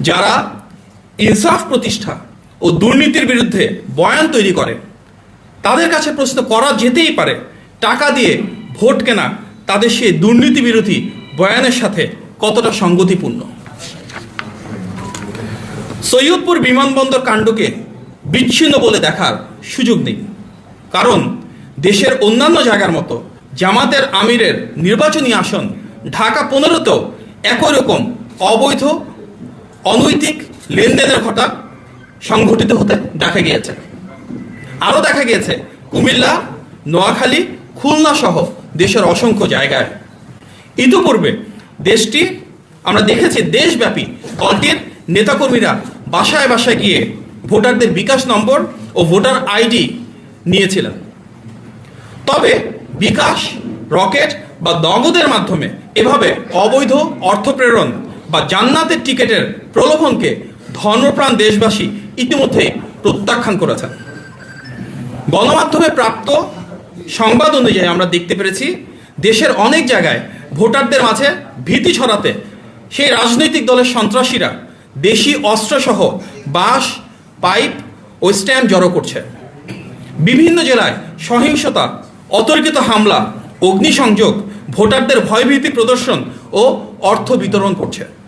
যারা ইনসাফ প্রতিষ্ঠা ও দুর্নীতির বিরুদ্ধে বয়ান তৈরি করে, তাদের কাছে প্রশ্ন করা যেতেই পারে টাকা দিয়ে ভোট কেনা তাদের সেই দুর্নীতি বিরোধী বয়ানের সাথে কতটা সঙ্গতিপূর্ণ। সৈয়দপুর বিমানবন্দর কাণ্ডকে বিচ্ছিন্ন বলে দেখার সুযোগ নেই, কারণ দেশের অন্যান্য জায়গার মতো জামাতের আমিরের নির্বাচনী আসন ঢাকা 15তেও একই রকম অবৈধ অনৈতিক লেনদেনের ঘটনা সংঘটিত হতে দেখা গিয়েছে। আরও দেখা গিয়েছে কুমিল্লা, নোয়াখালী, খুলনা সহ দেশের অসংখ্য জায়গায়। ইতিপূর্বে দেশটি আমরা দেখেছি দেশব্যাপী দলটির নেতাকর্মীরা বাসায় বাসায় গিয়ে ভোটারদের বিকাশ নম্বর ও ভোটার আইডি নিয়েছিলেন। তবে বিকাশ, রকেট বা নগদের মাধ্যমে এভাবে অবৈধ অর্থ প্রেরণ বা জান্নাতের টিকেটের প্রলোভনকে ধর্মপ্রাণ দেশবাসী ইতিমধ্যেই প্রত্যাখ্যান করেছেন। গণমাধ্যমে প্রাপ্ত সংবাদ অনুযায়ী আমরা দেখতে পেরেছি দেশের অনেক জায়গায় ভোটারদের মাঝে ভীতি ছড়াতে সেই রাজনৈতিক দলের সন্ত্রাসীরা দেশি অস্ত্রসহ বাঁশ, পাইপ ও স্ট্যাম্প জড়ো করছে। বিভিন্ন জেলায় সহিংসতা, অতর্কিত হামলা, অগ্নিসংযোগ, ভোটারদের ভয়ভীতি প্রদর্শন ও অর্থ বিতরণ করছে।